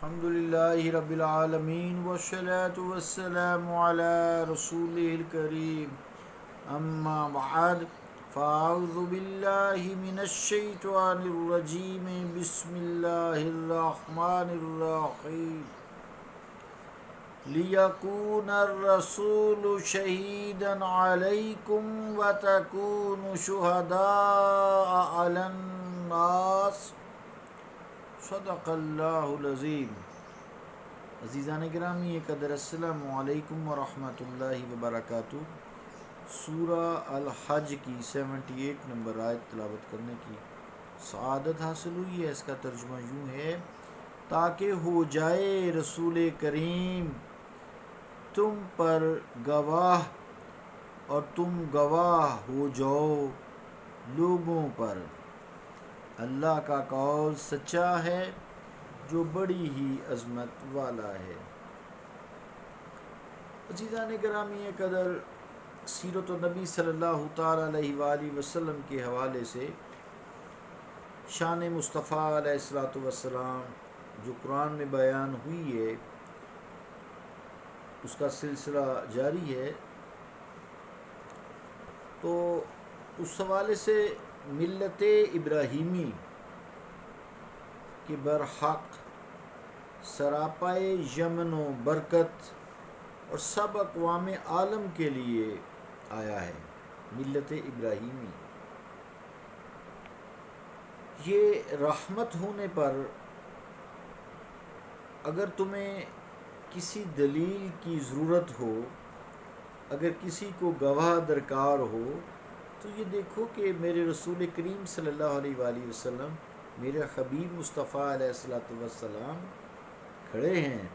الحمدللہ رب العالمین والصلاة والسلام علی رسول الکریم اما بعد فاعوذ باللہ من الشیطان الرجیم بسم اللہ الرحمن الرحیم لیکون الرسول شہیدا علیکم وتکونوا شہداء علی الناس صدق اللہ العظیم۔ عزیزان گرامی قدر، السلام علیکم ورحمۃ اللہ وبرکاتہ۔ سورہ الحج کی 78 نمبر آیت تلاوت کرنے کی سعادت حاصل ہوئی ہے۔ اس کا ترجمہ یوں ہے: تاکہ ہو جائے رسول کریم تم پر گواہ اور تم گواہ ہو جاؤ لوگوں پر۔ اللہ کا قول سچا ہے جو بڑی ہی عظمت والا ہے۔ عزیزان گرامی قدر، سیرت النبی صلی اللہ تعالیٰ علیہ وآلہ وسلم کے حوالے سے شان مصطفیٰ علیہ السلام جو قرآن میں بیان ہوئی ہے، اس کا سلسلہ جاری ہے۔ تو اس حوالے سے ملت ابراہیمی کے برحق سراپائے یمن و برکت اور سب اقوام عالم کے لیے آیا ہے۔ ملت ابراہیمی یہ رحمت ہونے پر اگر تمہیں کسی دلیل کی ضرورت ہو، اگر کسی کو گواہ درکار ہو، تو یہ دیکھو کہ میرے رسول کریم صلی اللہ علیہ وآلہ وسلم، میرے حبیب مصطفیٰ علیہ السلام کھڑے ہیں۔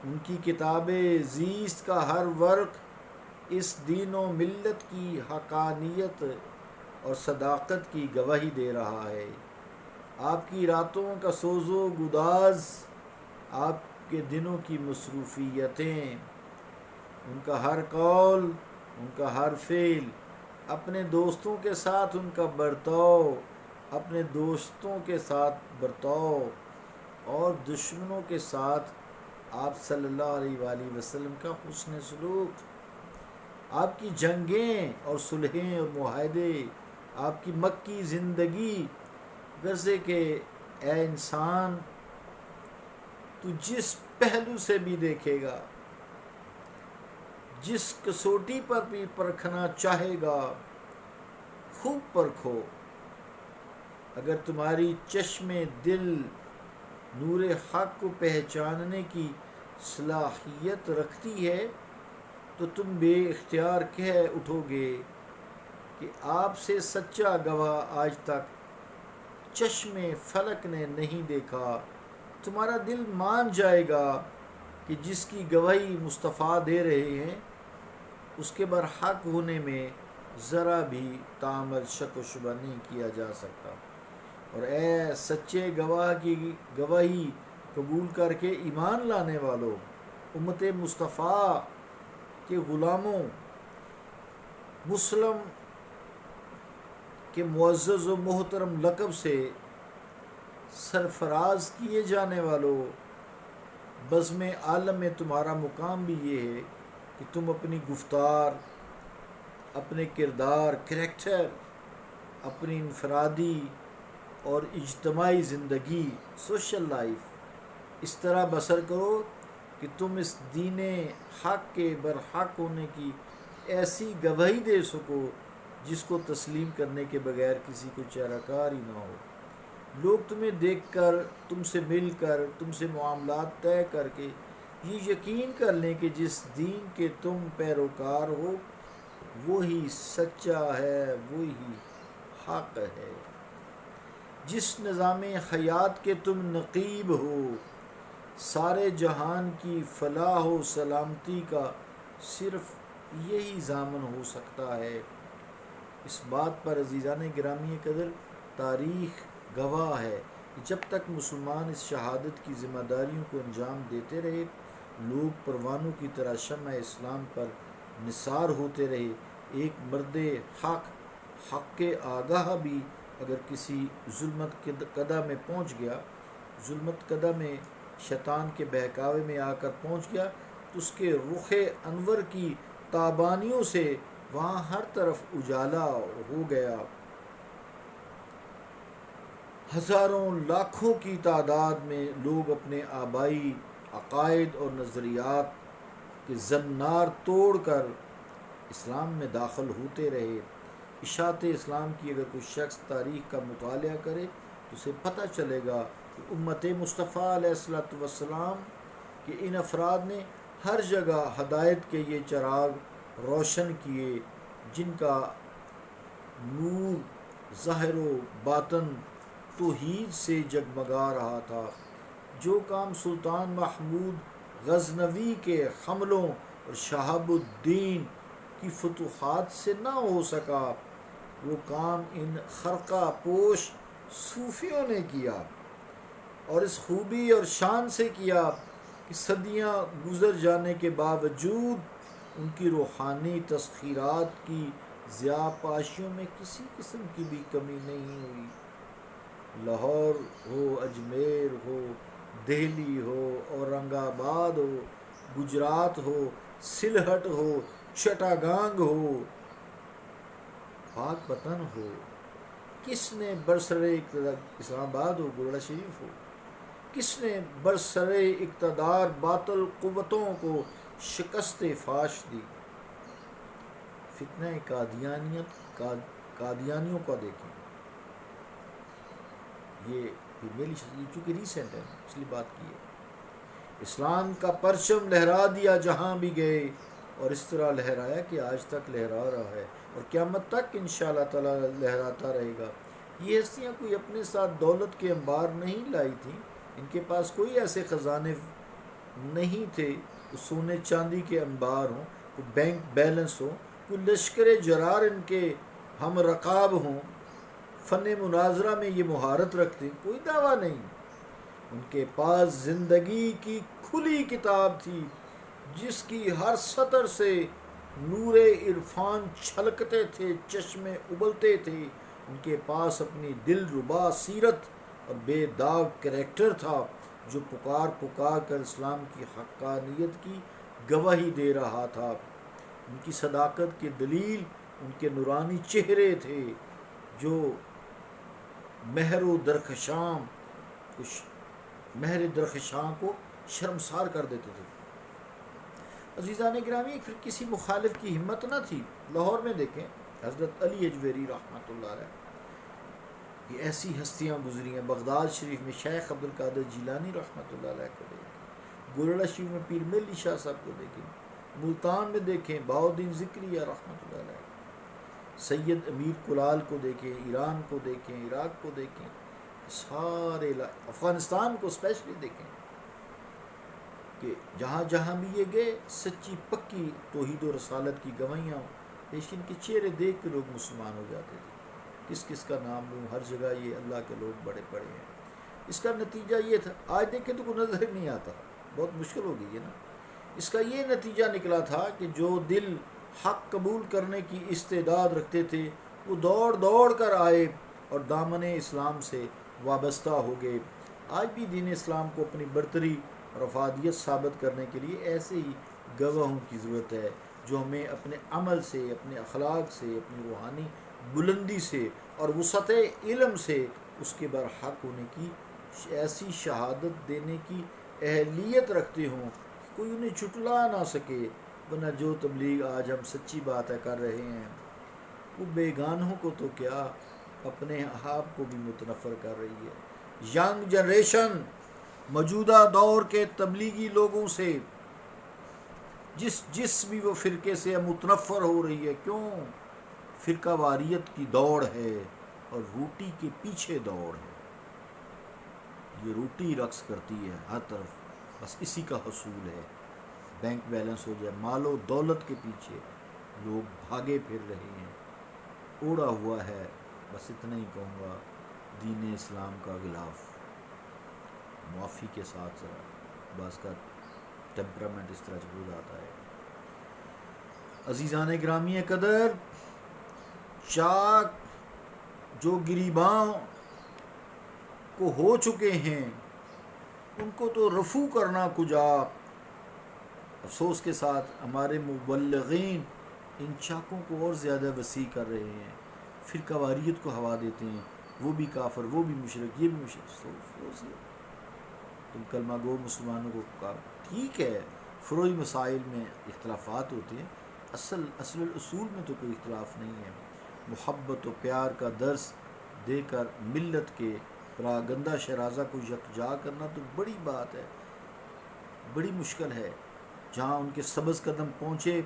ان کی کتاب زیست کا ہر ورق اس دین و ملت کی حقانیت اور صداقت کی گواہی دے رہا ہے۔ آپ کی راتوں کا سوز و گداز، آپ کے دنوں کی مصروفیتیں، ان کا ہر قول، ان کا ہر فعل، اپنے دوستوں کے ساتھ ان کا برتاؤ، اپنے دوستوں کے ساتھ برتاؤ اور دشمنوں کے ساتھ آپ صلی اللہ علیہ وآلہ وسلم کا حسن سلوک، آپ کی جنگیں اور صلحیں اور معاہدے، آپ کی مکی زندگی، غرضے کہ اے انسان تو جس پہلو سے بھی دیکھے گا، جس کسوٹی پر بھی پرکھنا چاہے گا، خوب پرکھو۔ اگر تمہاری چشم دل نور حق کو پہچاننے کی صلاحیت رکھتی ہے تو تم بے اختیار کہہ اٹھو گے کہ آپ سے سچا گواہ آج تک چشم فلک نے نہیں دیکھا۔ تمہارا دل مان جائے گا کہ جس کی گواہی مصطفیٰ دے رہے ہیں اس کے برحق ہونے میں ذرا بھی تعمل شک و شبہ نہیں کیا جا سکتا۔ اور اے سچے گواہ کی گواہی قبول کر کے ایمان لانے والوں، امت مصطفیٰ کے غلاموں، مسلم کے معزز و محترم لقب سے سرفراز کیے جانے والوں، بزم عالم میں تمہارا مقام بھی یہ ہے کہ تم اپنی گفتار، اپنے کردار، کریکٹر، اپنی انفرادی اور اجتماعی زندگی، سوشل لائف اس طرح بسر کرو کہ تم اس دین حق کے برحق ہونے کی ایسی گواہی دے سکو جس کو تسلیم کرنے کے بغیر کسی کو چارہ کار ہی نہ ہو۔ لوگ تمہیں دیکھ کر، تم سے مل کر، تم سے معاملات طے کر کے یہ یقین کر لیں کہ جس دین کے تم پیروکار ہو وہی سچا ہے، وہی حق ہے۔ جس نظام حیات کے تم نقیب ہو، سارے جہان کی فلاح و سلامتی کا صرف یہی ضامن ہو سکتا ہے۔ اس بات پر عزیزان گرامی قدر تاریخ گواہ ہے کہ جب تک مسلمان اس شہادت کی ذمہ داریوں کو انجام دیتے رہے، لوگ پروانوں کی طرح شمع اسلام پر نثار ہوتے رہے۔ ایک مرد حق کے آگاہ بھی اگر کسی ظلمت قدہ میں پہنچ گیا، ظلمت قدہ میں شیطان کے بہکاوے میں آ کر پہنچ گیا تو اس کے رخ انور کی تابانیوں سے وہاں ہر طرف اجالا ہو گیا. ہزاروں لاکھوں کی تعداد میں لوگ اپنے آبائی عقائد اور نظریات کے زنار توڑ کر اسلام میں داخل ہوتے رہے. اشاعت اسلام کی اگر کوئی شخص تاریخ کا مطالعہ کرے تو اسے پتہ چلے گا کہ امت مصطفیٰ علیہ الصلوۃ والسلام کہ ان افراد نے ہر جگہ ہدایت کے یہ چراغ روشن کیے جن کا نور ظاہر و باطن توحید سے جگمگا رہا تھا. جو کام سلطان محمود غزنوی کے حملوں اور شہاب الدین کی فتوحات سے نہ ہو سکا وہ کام ان خرقہ پوش صوفیوں نے کیا، اور اس خوبی اور شان سے کیا کہ صدیاں گزر جانے کے باوجود ان کی روحانی تسخیرات کی ضیاء پاشیوں میں کسی قسم کی بھی کمی نہیں ہوئی. لاہور ہو، اجمیر ہو، دہلی ہو، اورنگ آباد ہو، گجرات ہو، سلہٹ ہو، چٹاگانگ ہو، پاک وطن ہو، کس نے برسر اسلام آباد ہو، گرڑا شریف ہو، کس نے برسر اقتدار باطل قوتوں کو شکست فاش دی. فتنہ قادیانیوں کا دیکھیں، یہ چونکہ ریسنٹ ہے، پچھلی بات کی ہے. اسلام کا پرچم لہرا دیا جہاں بھی گئے، اور اس طرح لہرایا کہ آج تک لہرا رہا ہے اور قیامت تک انشاءاللہ تعالی لہراتا رہے گا. یہ ہستیاں کوئی اپنے ساتھ دولت کے انبار نہیں لائی تھیں، ان کے پاس کوئی ایسے خزانے نہیں تھے، کوئی سونے چاندی کے انبار ہوں، کوئی بینک بیلنس ہو، کوئی لشکر جرار ان کے ہم رقاب ہوں، فن مناظرہ میں یہ مہارت رکھتے، کوئی دعویٰ نہیں. ان کے پاس زندگی کی کھلی کتاب تھی جس کی ہر سطر سے نور عرفان چھلکتے تھے، چشمے ابلتے تھے. ان کے پاس اپنی دل ربا سیرت اور بے داغ کریکٹر تھا جو پکار پکار کر اسلام کی حقانیت کی گواہی دے رہا تھا. ان کی صداقت کی دلیل ان کے نورانی چہرے تھے جو مہر درخشاں کو شرمسار کر دیتے تھے. عزیزان گرامی، پھر کسی مخالف کی ہمت نہ تھی. لاہور میں دیکھیں حضرت علی اجویری رحمۃ اللہ علیہ، یہ ایسی ہستیاں گزری ہیں. بغداد شریف میں شیخ عبد القادر جیلانی رحمۃ اللہ علیہ کو دیکھیں، گولڑا شریف میں پیر ملی شاہ صاحب کو دیکھیں، ملتان میں دیکھیں بہاؤالدین ذکریہ رحمۃ اللہ علیہ، سید امیر کلال کو دیکھیں، ایران کو دیکھیں، عراق کو دیکھیں، سارے افغانستان کو اسپیشلی دیکھیں کہ جہاں جہاں بھی یہ گئے سچی پکی توحید و رسالت کی گواہیاں پیش. ان کے چہرے دیکھ کے لوگ مسلمان ہو جاتے تھے. کس کس کا نام لوں، ہر جگہ یہ اللہ کے لوگ بڑے پڑے ہیں. اس کا نتیجہ یہ تھا، آج دیکھیں تو کوئی نظر نہیں آتا، بہت مشکل ہو گئی ہے نا. اس کا یہ نتیجہ نکلا تھا کہ جو دل حق قبول کرنے کی استعداد رکھتے تھے وہ دوڑ دوڑ کر آئے اور دامن اسلام سے وابستہ ہو گئے. آج بھی دین اسلام کو اپنی برتری اور افادیت ثابت کرنے کے لیے ایسے ہی گواہوں کی ضرورت ہے جو ہمیں اپنے عمل سے، اپنے اخلاق سے، اپنی روحانی بلندی سے اور وسعت علم سے اس کے برحق ہونے کی ایسی شہادت دینے کی اہلیت رکھتے ہوں کہ کوئی انہیں جھٹلا نہ سکے. ورنہ جو تبلیغ آج ہم سچی بات ہے کر رہے ہیں وہ بیگانوں کو تو کیا اپنے آپ کو بھی متنفر کر رہی ہے. ینگ جنریشن موجودہ دور کے تبلیغی لوگوں سے جس بھی وہ فرقے سے متنفر ہو رہی ہے. کیوں؟ فرقہ واریت کی دوڑ ہے اور روٹی کے پیچھے دوڑ ہے. یہ روٹی رقص کرتی ہے ہر طرف، بس اسی کا حصول ہے. بینک بیلنس ہو جائے، مال و دولت کے پیچھے لوگ بھاگے پھر رہے ہیں. اوڑا ہوا ہے، بس اتنا ہی کہوں گا، دین اسلام کا غلاف. معافی کے ساتھ ذرا بعض کا ٹیمپرامنٹ اس طرح ہو جاتا ہے. عزیزان گرامی قدر، چاک جو گریباں کو ہو چکے ہیں ان کو تو رفو کرنا کجا۔ افسوس کے ساتھ ہمارے مبلغین ان چاکوں کو اور زیادہ وسیع کر رہے ہیں، فرقہ واریت کو ہوا دیتے ہیں، وہ بھی کافر، وہ بھی مشرک، یہ بھی مشرک۔ افسوس ہے، تم کلمہ گو مسلمانوں کو ٹھیک ہے فروعی مسائل میں اختلافات ہوتے ہیں، اصل الاصول میں تو کوئی اختلاف نہیں ہے۔ محبت و پیار کا درس دے کر ملت کے پراگندہ شرازہ کو یکجا کرنا تو بڑی بات ہے، بڑی مشکل ہے۔ جہاں ان کے سبز قدم پہنچے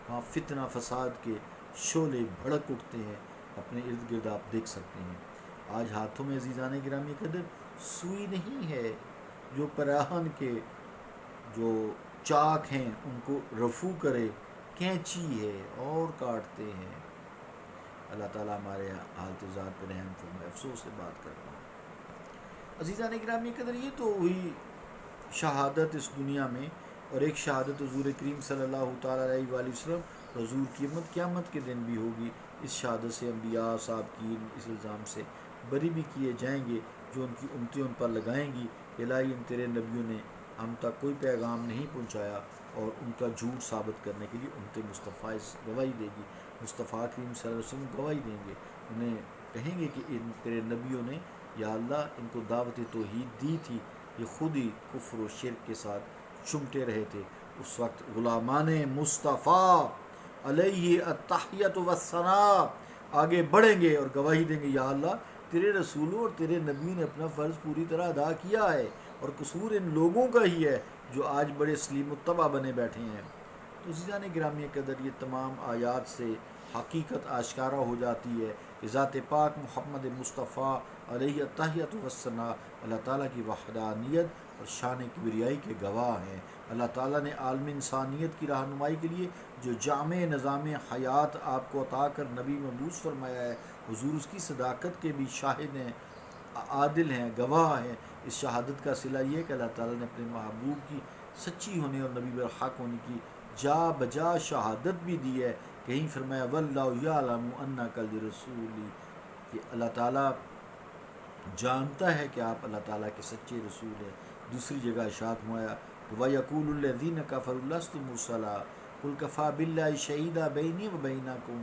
وہاں فتنہ فساد کے شعلے بھڑک اٹھتے ہیں، اپنے ارد گرد آپ دیکھ سکتے ہیں۔ آج ہاتھوں میں عزیزان گرامی قدر سوئی نہیں ہے جو پراہن کے جو چاک ہیں ان کو رفو کرے، کینچی ہے اور کاٹتے ہیں۔ اللہ تعالیٰ ہمارے حالت ذات پہ رحم فرمائے۔ افسوس سے بات کرتا ہوں عزیزان گرامی قدر، یہ تو ہوئی شہادت اس دنیا میں، اور ایک شہادت حضور کریم صلی اللہ تعالیٰ علیہ وآلہ وسلم حضور کی قیامت کے دن بھی ہوگی۔ اس شہادت سے انبیاء صادقین اس الزام سے بری بھی کیے جائیں گے جو ان کی امتیں ان پر لگائیں گی کہ الہی ان تیرے نبیوں نے ہم تک کوئی پیغام نہیں پہنچایا، اور ان کا جھوٹ ثابت کرنے کے لیے امت مصطفیٰ اس گواہی دے گی، مصطفیٰ کریم صلی اللہ علیہ وسلم گواہی دیں گے، انہیں کہیں گے کہ ان تیرے نبیوں نے یا اللہ ان کو دعوت توحید دی تھی، یہ خود ہی کفر و شرک کے ساتھ چمٹے رہے تھے۔ اس وقت غلامان مصطفیٰ علیہ التحیۃ والثناء آگے بڑھیں گے اور گواہی دیں گے، یا اللہ تیرے رسولوں اور تیرے نبیوں نے اپنا فرض پوری طرح ادا کیا ہے، اور قصور ان لوگوں کا ہی ہے جو آج بڑے سلیم متبع بنے بیٹھے ہیں۔ تو عزیزان گرامی قدر، یہ تمام آیات سے حقیقت آشکارا ہو جاتی ہے کہ ذات پاک محمد مصطفیٰ علیہ التحیۃ والثناء اللہ تعالیٰ کی وحدانیت اور شان کبریائی کے گواہ ہیں۔ اللہ تعالیٰ نے عالم انسانیت کی رہنمائی کے لیے جو جامع نظام حیات آپ کو عطا کر نبی مبعوث فرمایا ہے، حضور اس کی صداقت کے بھی شاہد ہیں، عادل ہیں، گواہ ہیں۔ اس شہادت کا صلہ یہ ہے کہ اللہ تعالیٰ نے اپنے محبوب کی سچی ہونے اور نبی برحق ہونے کی جا بجا شہادت بھی دی ہے۔ کہیں فرمایا واللہ یعلم انک لرسولی، کہ اللہ تعالیٰ جانتا ہے کہ آپ اللہ تعالیٰ کے سچے رسول ہیں۔ دوسری جگہ ارشاد ہوا وَيَقُولُ الَّذِينَ كَفَرُوا لَسْتُ مُرْسَلًا قُلْ كَفَىٰ بِاللَّهِ شَهِيدًا بَيْنِي وَبَيْنَكُمْ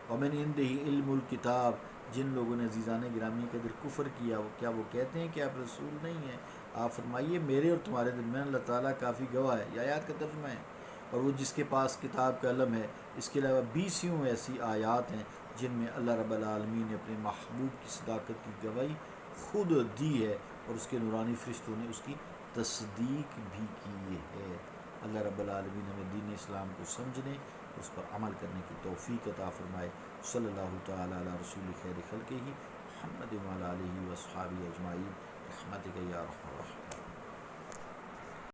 وَمِنْ عِندِهِ عِلْمُ الْكِتَابِ۔ جن لوگوں نے عزیزان گرامی قدر کفر کیا، وہ کیا وہ کہتے ہیں کہ آپ رسول نہیں ہیں؟ آپ فرمائیے میرے اور تمہارے درمیان اللہ تعالیٰ کافی گواہ ہے۔ یہ آیات کا ترجمہ ہے، اور وہ جس کے پاس کتاب کا علم ہے۔ اس کے علاوہ 20 ایسی آیات ہیں جن میں اللہ رب العالمین نے اپنے محبوب کی صداقت کی گواہی خود دی ہے، اور اس کے نورانی فرشتوں نے اس کی تصدیق بھی کی ہے۔ اللہ رب العالمین ہمیں دین اسلام کو سمجھنے، اس پر عمل کرنے کی توفیق عطا فرمائے۔ صلی اللہ تعالیٰ علی رسول خیر خلقہ محمد وعلی آلہ واصحابہ اجمعین برحمتک یا ارحم الراحمین۔